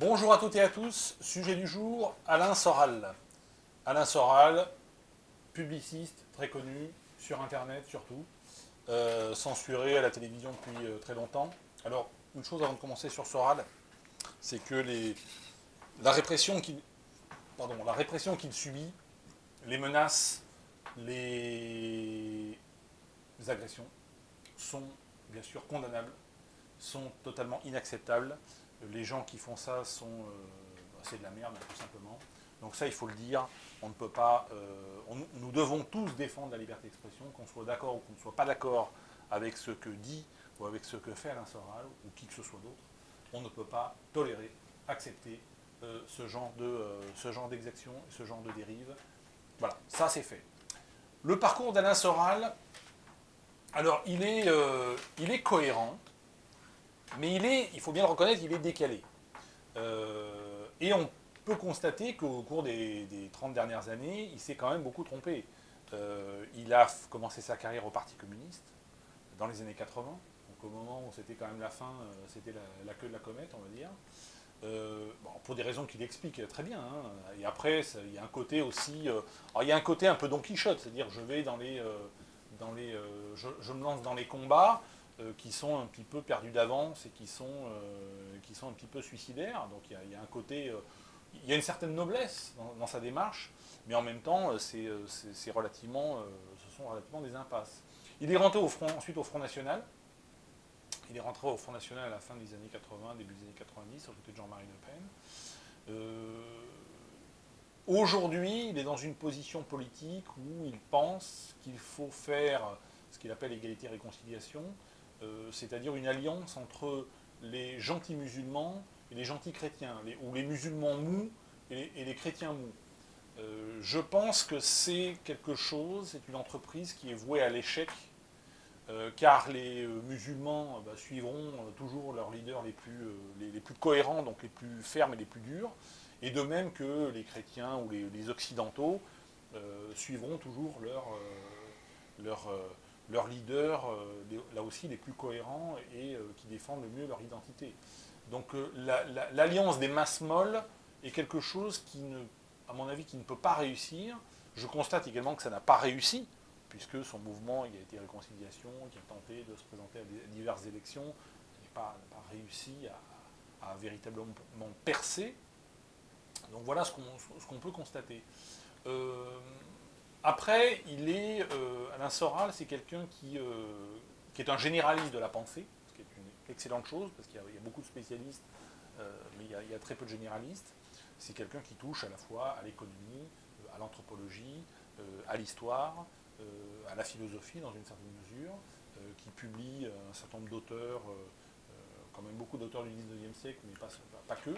Bonjour à toutes et à tous, sujet du jour, Alain Soral. Alain Soral, publiciste très connu, sur internet surtout, censuré à la télévision depuis très longtemps. Alors, une chose avant de commencer sur Soral, c'est que la répression qu'il subit, les menaces, les agressions, sont bien sûr condamnables, sont totalement inacceptables. Les gens qui font ça c'est de la merde, tout simplement. Donc ça, il faut le dire. On ne peut pas. Nous devons tous défendre la liberté d'expression, qu'on soit d'accord ou qu'on ne soit pas d'accord avec ce que dit ou avec ce que fait Alain Soral ou qui que ce soit d'autre. On ne peut pas tolérer, accepter ce genre d'exaction, ce genre de dérive. Voilà, ça c'est fait. Le parcours d'Alain Soral, alors il est cohérent, mais il faut bien le reconnaître, il est décalé. Et on peut constater qu'au cours des 30 dernières années, il s'est quand même beaucoup trompé. Il a commencé sa carrière au Parti communiste dans les années 80, donc au moment où c'était quand même la fin, c'était la queue de la comète, on va dire. Bon, pour des raisons qu'il explique très bien. Hein. Et après, il y a un côté aussi. Alors il y a un côté un peu Don Quichotte, c'est-à-dire je vais je me lance dans les combats qui sont un petit peu perdus d'avance et qui sont un petit peu suicidaires. Donc il y a un côté. Il y a une certaine noblesse dans sa démarche, mais en même temps, ce sont relativement des impasses. Il est rentré ensuite au Front National. Il est rentré au Front National à la fin des années 80, début des années 90, aux côtés de Jean-Marie Le Pen. Aujourd'hui, il est dans une position politique où il pense qu'il faut faire ce qu'il appelle égalité-réconciliation, c'est-à-dire une alliance entre les gentils musulmans et les gentils chrétiens, ou les musulmans mous et les chrétiens mous. Je pense que c'est quelque chose, c'est une entreprise qui est vouée à l'échec, car les musulmans suivront toujours leurs leaders les plus cohérents, donc les plus fermes et les plus durs, et de même que les chrétiens ou les occidentaux suivront toujours leurs leaders, là aussi les plus cohérents et qui défendent le mieux leur identité. Donc l'alliance des masses molles est quelque chose à mon avis, qui ne peut pas réussir. Je constate également que ça n'a pas réussi, puisque son mouvement, il a été réconciliation, qui a tenté de se présenter à diverses élections, n'a pas réussi à véritablement percer. Donc voilà ce qu'on peut constater. Euh, Après, Alain Soral, c'est quelqu'un qui est un généraliste de la pensée, ce qui est une excellente chose, parce qu'il y a beaucoup de spécialistes, mais il y a très peu de généralistes. C'est quelqu'un qui touche à la fois à l'économie, à l'anthropologie, à l'histoire, à la philosophie dans une certaine mesure, qui publie un certain nombre d'auteurs, quand même beaucoup d'auteurs du 19e siècle, mais pas que.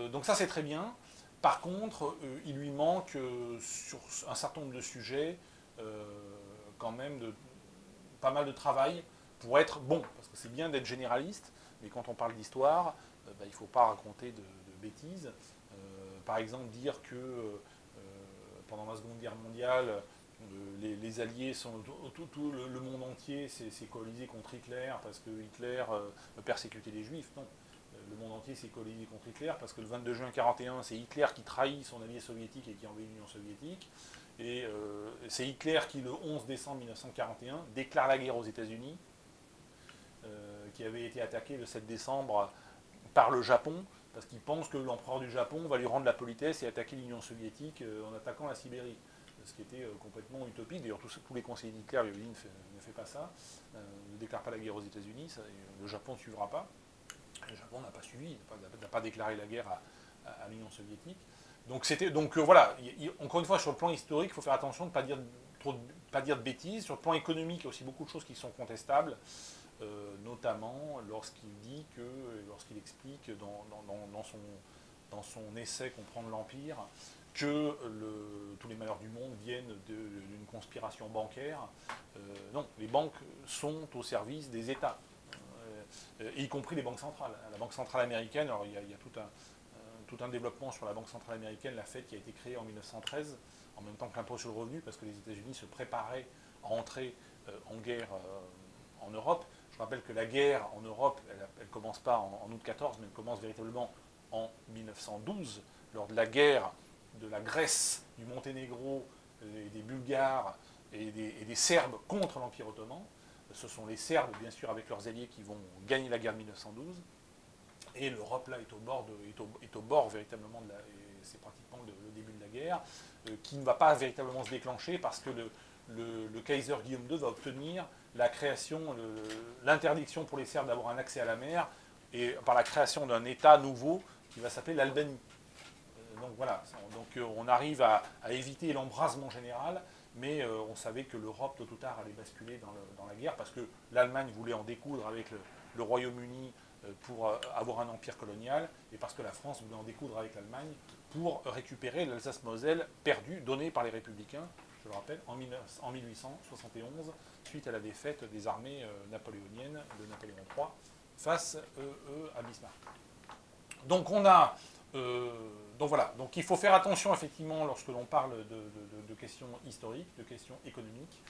Donc ça c'est très bien. Par contre, il lui manque sur un certain nombre de sujets quand même pas mal de travail pour être bon. Parce que c'est bien d'être généraliste, mais quand on parle d'histoire, il ne faut pas raconter de bêtises. Par exemple, dire que pendant la Seconde Guerre mondiale, les Alliés tout le monde entier s'est coalisé contre Hitler parce que Hitler persécutait les Juifs. Non, le monde entier s'est coalisé contre Hitler parce que le 22 juin 1941, c'est Hitler qui trahit son allié soviétique et qui envahit l'Union soviétique. Et c'est Hitler qui, le 11 décembre 1941, déclare la guerre aux États-Unis, qui avait été attaqué le 7 décembre par le Japon, parce qu'il pense que l'empereur du Japon va lui rendre la politesse et attaquer l'Union soviétique en attaquant la Sibérie. Ce qui était complètement utopique. D'ailleurs, tous les conseillers d'Hitler lui avaient dit ne fais pas ça, ne déclare pas la guerre aux États-Unis, le Japon ne suivra pas. Le Japon n'a pas suivi, n'a pas déclaré la guerre à l'Union soviétique. Donc voilà, encore une fois, sur le plan historique, il faut faire attention de ne pas dire de bêtises. Sur le plan économique, il y a aussi beaucoup de choses qui sont contestables, notamment lorsqu'il explique dans son essai Comprendre l'Empire que tous les malheurs du monde viennent d'une conspiration bancaire. Non, les banques sont au service des États, y compris les banques centrales. La Banque centrale américaine, alors il y a tout un développement sur la Banque centrale américaine, la Fed, qui a été créée en 1913, en même temps que l'impôt sur le revenu, parce que les États-Unis se préparaient à entrer en guerre en Europe. Je rappelle que la guerre en Europe, elle ne commence pas en août 14, mais elle commence véritablement en 1912, lors de la guerre de la Grèce, du Monténégro, et des Bulgares et des Serbes contre l'Empire ottoman. Ce sont les Serbes, bien sûr, avec leurs alliés, qui vont gagner la guerre de 1912. Et l'Europe, là, est au bord véritablement de la... C'est pratiquement le début de la guerre, qui ne va pas véritablement se déclencher parce que le Kaiser Guillaume II va obtenir la création, l'interdiction pour les Serbes d'avoir un accès à la mer, et par la création d'un État nouveau qui va s'appeler l'Albanie. Donc voilà, donc on arrive à éviter l'embrasement général, mais on savait que l'Europe, tôt ou tard, allait basculer dans la guerre, parce que l'Allemagne voulait en découdre avec le Royaume-Uni pour avoir un empire colonial, et parce que la France voulait en découdre avec l'Allemagne pour récupérer l'Alsace-Moselle perdue, donnée par les Républicains, je le rappelle, en 1871, suite à la défaite des armées napoléoniennes de Napoléon III face à Bismarck. Donc on a... donc voilà, donc il faut faire attention effectivement lorsque l'on parle de questions historiques, de questions économiques.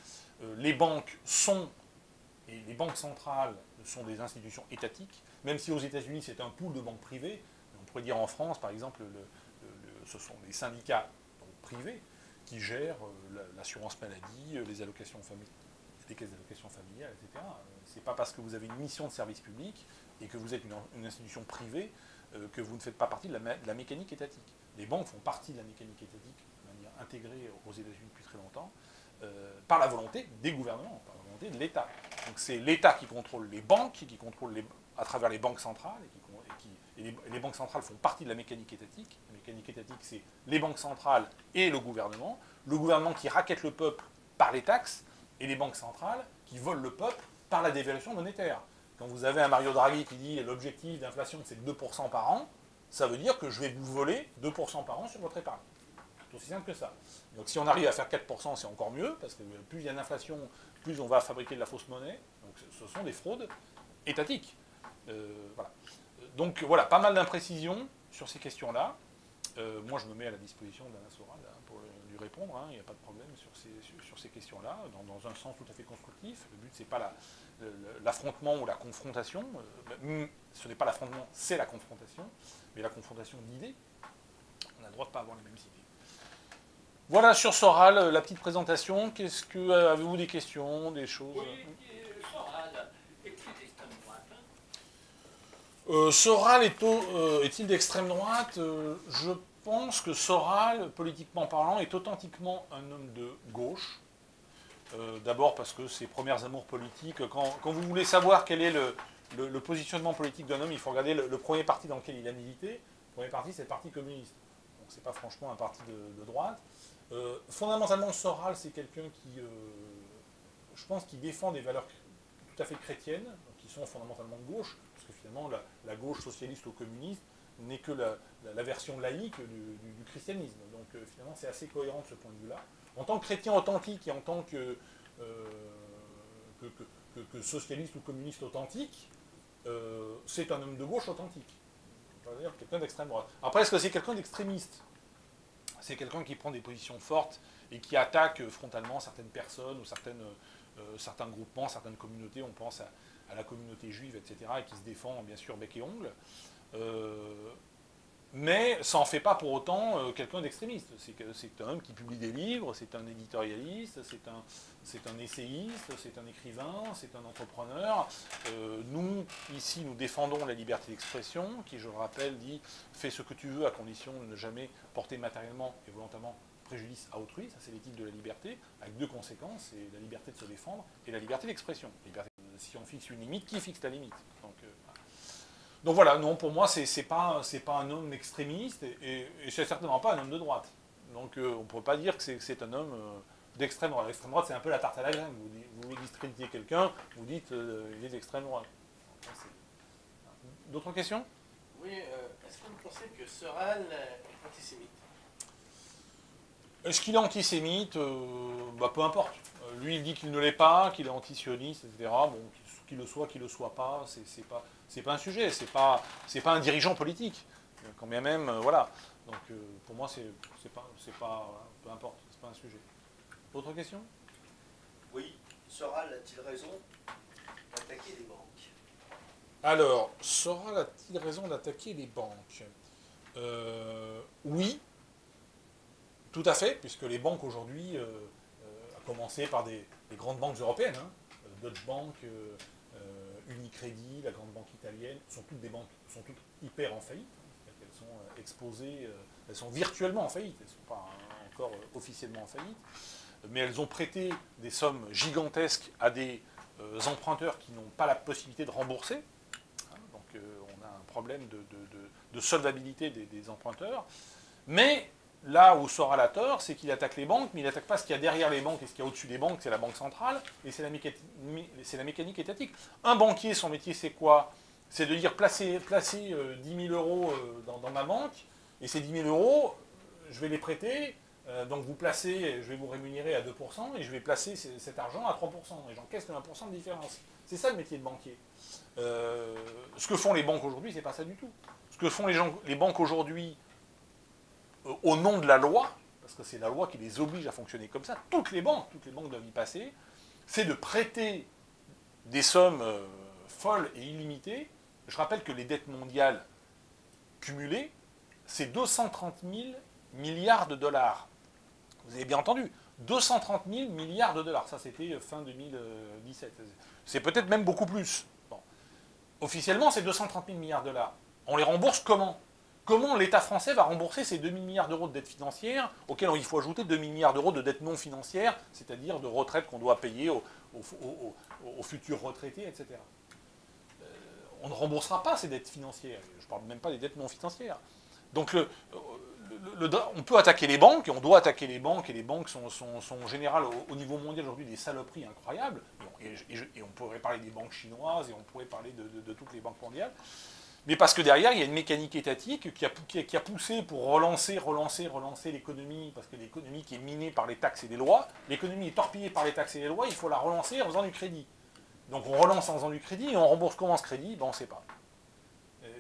Les banques sont, et les banques centrales sont des institutions étatiques, même si aux États-Unis c'est un pool de banques privées. On pourrait dire en France, par exemple, ce sont des syndicats privés qui gèrent l'assurance maladie, les allocations familiales, les caisses d'allocations familiales, etc. C'est pas parce que vous avez une mission de service public et que vous êtes une institution privée que vous ne faites pas partie de la mécanique étatique. Les banques font partie de la mécanique étatique de manière intégrée aux États-Unis depuis très longtemps, par la volonté des gouvernements, par la volonté de l'État. Donc c'est l'État qui contrôle les banques, qui contrôle à travers les banques centrales, et les banques centrales font partie de la mécanique étatique. La mécanique étatique, c'est les banques centrales et le gouvernement qui raquette le peuple par les taxes, et les banques centrales qui volent le peuple par la dévaluation monétaire. Quand vous avez un Mario Draghi qui dit l'objectif d'inflation c'est 2% par an, ça veut dire que je vais vous voler 2% par an sur votre épargne. C'est aussi simple que ça. Donc si on arrive à faire 4%, c'est encore mieux, parce que plus il y a d'inflation, plus on va fabriquer de la fausse monnaie. Donc ce sont des fraudes étatiques. Voilà. Donc voilà, pas mal d'imprécisions sur ces questions-là. Moi, je me mets à la disposition d'Alain Soral pour lui répondre. Il n'y a pas de problème sur ces questions-là, dans un sens tout à fait constructif. Le but, c'est pas l'affrontement ou la confrontation. Ce n'est pas l'affrontement, c'est la confrontation. Mais la confrontation d'idées, on a le droit de ne pas avoir les mêmes idées. Voilà sur Soral, la petite présentation. Qu'est-ce que avez-vous des questions, des choses? Oui, Soral est-il d'extrême droite? Soral est-il d'extrême droite? Je pense que Soral, politiquement parlant, est authentiquement un homme de gauche. D'abord parce que ses premières amours politiques, quand vous voulez savoir quel est le positionnement politique d'un homme, il faut regarder le premier parti dans lequel il a milité. Le premier parti, c'est le Parti communiste. Donc c'est pas franchement un parti de droite. Fondamentalement, Soral, c'est quelqu'un qui, je pense, qui défend des valeurs tout à fait chrétiennes, qui sont fondamentalement de gauche, parce que finalement, la gauche socialiste ou communiste n'est que la version laïque du christianisme. Donc finalement, c'est assez cohérent de ce point de vue-là. En tant que chrétien authentique et en tant que socialiste ou communiste authentique, c'est un homme de gauche authentique. C'est-à-dire quelqu'un d'extrême droite. Après, est-ce que c'est quelqu'un d'extrémiste? C'est quelqu'un qui prend des positions fortes et qui attaque frontalement certaines personnes ou certains groupements, certaines communautés. On pense à la communauté juive, etc., et qui se défend bien sûr bec et ongle. Mais ça n'en fait pas pour autant quelqu'un d'extrémiste. C'est un homme qui publie des livres, c'est un éditorialiste, c'est un essayiste, c'est un écrivain, c'est un entrepreneur. Nous, ici, nous défendons la liberté d'expression, qui, je le rappelle, dit « fais ce que tu veux à condition de ne jamais porter matériellement et volontairement préjudice à autrui ». Ça, c'est l'éthique de la liberté, avec deux conséquences, c'est la liberté de se défendre et la liberté d'expression. Si on fixe une limite, qui fixe la limite? Donc voilà, non, pour moi, c'est pas un homme extrémiste et c'est certainement pas un homme de droite. Donc on ne peut pas dire que c'est un homme d'extrême droite. L'extrême droite, c'est un peu la tarte à la crème. Vous voulez discréditer quelqu'un, vous dites il est d'extrême droite. D'autres questions? Oui, est-ce que vous pensez que Soral est antisémite? Est-ce qu'il est antisémite? Peu importe. Lui, il dit qu'il ne l'est pas, qu'il est antisioniste, etc. Bon, qu'il le soit pas, c'est pas un sujet, c'est pas un dirigeant politique. Quand bien même, voilà. Donc pour moi, c'est pas, peu importe, c'est pas un sujet. Autre question? Oui, Soral a-t-il raison d'attaquer les banques? Alors, Soral a-t-il raison d'attaquer les banques? Oui, tout à fait, puisque les banques aujourd'hui, à commencer par des grandes banques européennes, hein, Deutsche Bank, Unicredit, la grande banque italienne, sont toutes des banques, sont toutes hyper en faillite. Elles sont exposées, elles sont virtuellement en faillite, elles ne sont pas encore officiellement en faillite, mais elles ont prêté des sommes gigantesques à des emprunteurs qui n'ont pas la possibilité de rembourser. Hein, donc on a un problème de solvabilité des emprunteurs. Mais là où Soral a tort, c'est qu'il attaque les banques, mais il n'attaque pas ce qu'il y a derrière les banques et ce qu'il y a au-dessus des banques, c'est la banque centrale, et c'est la mécanique étatique. Un banquier, son métier, c'est quoi? C'est de dire placer 10 000 euros dans ma banque, et ces 10 000 euros, je vais les prêter, donc vous placez, je vais vous rémunérer à 2%, et je vais placer cet argent à 3%, et j'encaisse le 1% de différence. C'est ça le métier de banquier. Ce que font les banques aujourd'hui, c'est pas ça du tout. Ce que font les banques aujourd'hui, au nom de la loi, parce que c'est la loi qui les oblige à fonctionner comme ça, toutes les banques doivent y passer, c'est de prêter des sommes folles et illimitées. Je rappelle que les dettes mondiales cumulées, c'est 230 000 milliards de dollars. Vous avez bien entendu, 230 000 milliards de dollars. Ça, c'était fin 2017. C'est peut-être même beaucoup plus. Bon. Officiellement, c'est 230 000 milliards de dollars. On les rembourse comment? Comment l'État français va rembourser ces 2 000 milliards d'euros de dettes financières, auxquels il faut ajouter 2 000 milliards d'euros de dettes non financières, c'est-à-dire de retraites qu'on doit payer aux futurs retraités, etc. On ne remboursera pas ces dettes financières. Je ne parle même pas des dettes non financières. Donc on peut attaquer les banques, et on doit attaquer les banques, et les banques sont en général au niveau mondial aujourd'hui des saloperies incroyables. Et on pourrait parler des banques chinoises, et on pourrait parler de toutes les banques mondiales. Mais parce que derrière, il y a une mécanique étatique qui a poussé pour relancer l'économie, parce que l'économie qui est minée par les taxes et les lois, l'économie est torpillée par les taxes et les lois, il faut la relancer en faisant du crédit. Donc on relance en faisant du crédit, et on rembourse comment ce crédit? Ben on ne sait pas.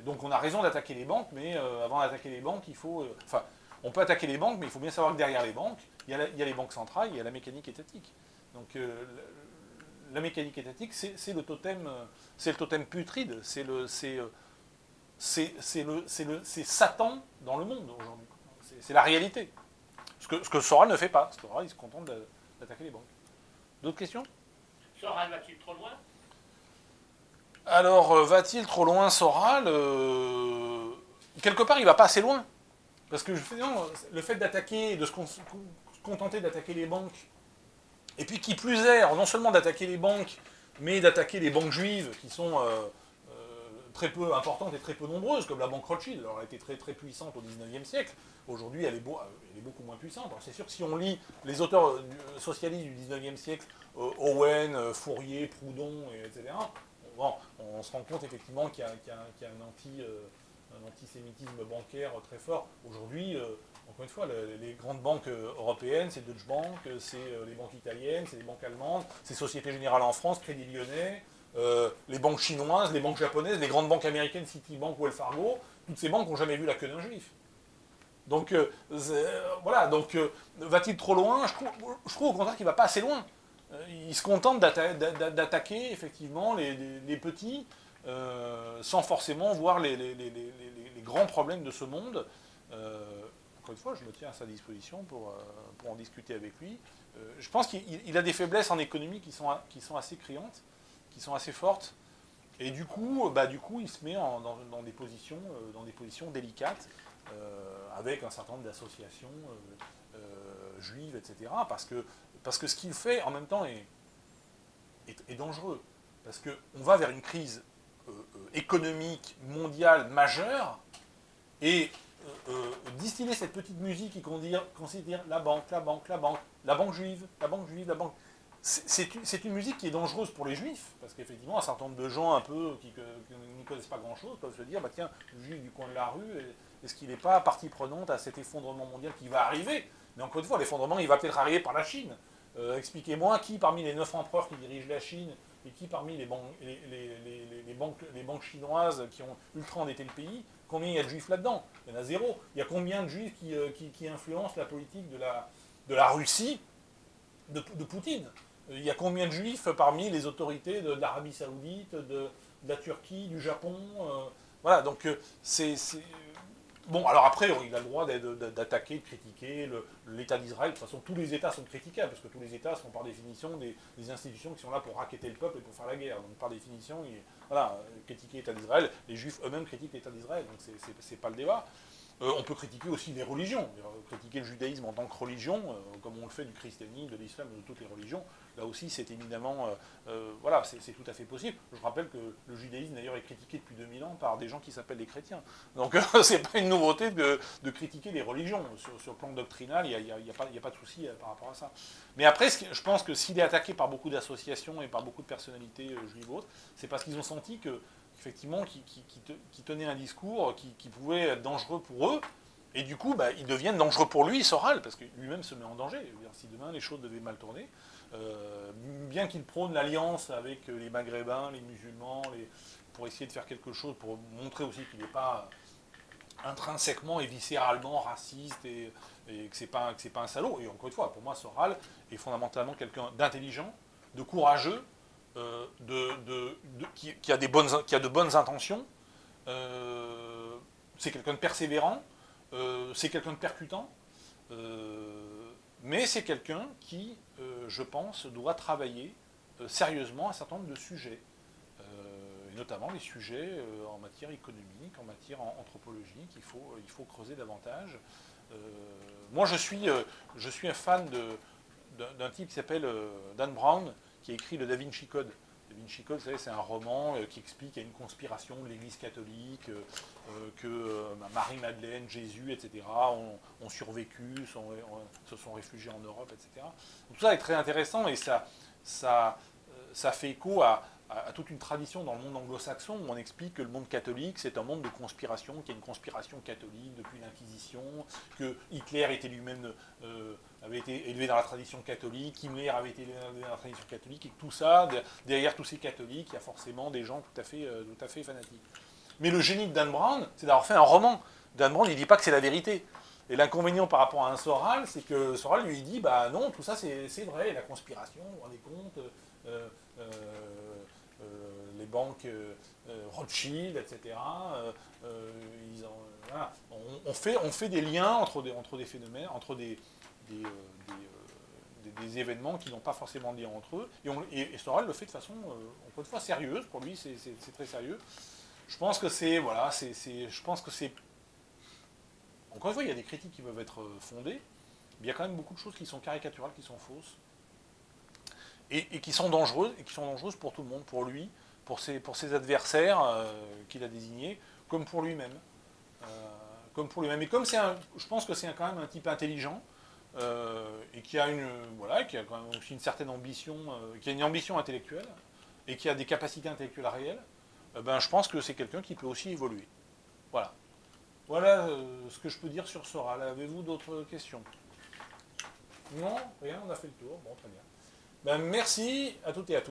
Donc on a raison d'attaquer les banques, mais avant d'attaquer les banques, il faut... Enfin, on peut attaquer les banques, mais il faut bien savoir que derrière les banques, il y a les banques centrales, il y a la mécanique étatique. Donc la mécanique étatique, c'est le totem putride, c'est Satan dans le monde aujourd'hui. C'est la réalité. Ce que Soral ne fait pas. Soral, il se contente d'attaquer les banques. D'autres questions? Soral va-t-il trop loin? Alors, va-t-il trop loin, Soral? Quelque part, il va pas assez loin. Parce que le fait d'attaquer, de se contenter d'attaquer les banques, et puis qui plus est, non seulement d'attaquer les banques, mais d'attaquer les banques juives, qui sont très peu importantes et très peu nombreuses, comme la banque Rothschild. Alors, elle a été très, très puissante au XIXe siècle. Aujourd'hui, elle est beaucoup moins puissante. Alors, c'est sûr que si on lit les auteurs socialistes du XIXe siècle, Owen, Fourier, Proudhon, etc., bon, on se rend compte effectivement qu'il y a un antisémitisme bancaire très fort. Aujourd'hui, encore une fois, les grandes banques européennes, c'est Deutsche Bank, c'est les banques italiennes, c'est les banques allemandes, c'est Société Générale en France, Crédit Lyonnais, les banques chinoises, les banques japonaises, les grandes banques américaines, Citibank, Wells Fargo, toutes ces banques n'ont jamais vu la queue d'un juif. Donc, voilà, donc, va-t-il trop loin? Je trouve au contraire qu'il ne va pas assez loin. Il se contente d'attaquer effectivement les petits, sans forcément voir les grands problèmes de ce monde. Encore une fois, je me tiens à sa disposition pour en discuter avec lui. Je pense qu'il a des faiblesses en économie qui sont assez criantes, qui sont assez fortes. Et du coup, il se met dans des positions délicates, avec un certain nombre d'associations juives, etc. Parce que ce qu'il fait, en même temps, est dangereux. Parce qu'on va vers une crise économique mondiale majeure, et distiller cette petite musique qui considère la banque juive, la banque juive, la banque... C'est une musique qui est dangereuse pour les juifs, parce qu'effectivement, un certain nombre de gens un peu qui n'y connaissent pas grand-chose peuvent se dire, bah tiens, le juif du coin de la rue, est-ce qu'il n'est pas partie prenante à cet effondrement mondial qui va arriver? Mais encore une fois, l'effondrement, il va peut-être arriver par la Chine. Expliquez-moi qui, parmi les 9 empereurs qui dirigent la Chine, et qui, parmi les banques chinoises qui ont ultra endetté le pays, combien il y a de juifs là-dedans? Il y en a zéro. Il y a combien de juifs qui influencent la politique de la Russie, de Poutine? Il y a combien de juifs parmi les autorités de l'Arabie Saoudite, de la Turquie, du Japon? Voilà, donc Bon, alors après, il a le droit d'attaquer, de critiquer l'État d'Israël. De toute façon, tous les États sont critiquables, parce que tous les États sont par définition des institutions qui sont là pour racketter le peuple et pour faire la guerre. Donc par définition, voilà, critiquer l'État d'Israël, les Juifs eux-mêmes critiquent l'État d'Israël, donc c'est pas le débat. On peut critiquer aussi les religions, critiquer le judaïsme en tant que religion, comme on le fait du christianisme, de l'islam, de toutes les religions. Là aussi, c'est éminemment, voilà, c'est tout à fait possible. Je rappelle que le judaïsme, d'ailleurs, est critiqué depuis 2000 ans par des gens qui s'appellent les chrétiens. Donc, c'est pas une nouveauté de critiquer les religions. Sur le plan doctrinal, il n'y a pas de souci par rapport à ça. Mais après, je pense que s'il est attaqué par beaucoup d'associations et par beaucoup de personnalités juives ou autres, c'est parce qu'ils ont senti que effectivement, qui tenaient un discours qui pouvait être dangereux pour eux, et du coup, ils deviennent dangereux pour lui, Soral, parce que lui-même se met en danger. Si demain les choses devaient mal tourner, bien qu'il prône l'alliance avec les Maghrébins, les musulmans, pour essayer de faire quelque chose, pour montrer aussi qu'il n'est pas intrinsèquement et viscéralement raciste, et que c'est pas un salaud. Et encore une fois, pour moi, Soral est fondamentalement quelqu'un d'intelligent, de courageux, qui a de bonnes intentions, c'est quelqu'un de persévérant, c'est quelqu'un de percutant, mais c'est quelqu'un qui, je pense, doit travailler sérieusement un certain nombre de sujets, et notamment les sujets en matière économique, en matière anthropologique, il faut creuser davantage. Moi, je suis un fan d'un type qui s'appelle Dan Brown, qui a écrit le Da Vinci Code. Da Vinci Code, vous savez, c'est un roman qui explique qu'il y a une conspiration de l'Église catholique, que Marie-Madeleine, Jésus, etc. ont survécu, se sont réfugiés en Europe, etc. Donc, tout ça est très intéressant et ça fait écho à toute une tradition dans le monde anglo-saxon où on explique que le monde catholique, c'est un monde de conspiration, qu'il y a une conspiration catholique depuis l'Inquisition, que Hitler était lui-même, avait été élevé dans la tradition catholique, Himmler avait été élevé dans la tradition catholique, et que tout ça, derrière tous ces catholiques, il y a forcément des gens tout à fait fanatiques. Mais le génie de Dan Brown, c'est d'avoir fait un roman. Dan Brown, il ne dit pas que c'est la vérité. Et l'inconvénient par rapport à un Soral, c'est que Soral lui dit, non, tout ça c'est vrai, la conspiration, vous vous rendez compte, les banques Rothschild, etc. Voilà. On fait des liens entre des phénomènes, entre des événements qui n'ont pas forcément de lien entre eux. Et Soral le fait de façon, encore une fois, sérieuse. Pour lui, c'est très sérieux. Je pense que c'est... Voilà, je pense que c'est... Encore une fois, il y a des critiques qui peuvent être fondées, mais il y a quand même beaucoup de choses qui sont caricaturales, qui sont fausses, et qui sont dangereuses, pour tout le monde, pour lui, pour ses adversaires qu'il a désignés, comme pour lui-même. Et comme je pense que c'est quand même un type intelligent, et qui a qui a quand même aussi une certaine ambition, qui a une ambition intellectuelle, et qui a des capacités intellectuelles réelles, je pense que c'est quelqu'un qui peut aussi évoluer. Voilà. Voilà ce que je peux dire sur Soral. Avez-vous d'autres questions? Non? Rien, on a fait le tour. Bon, très bien. Merci à toutes et à tous.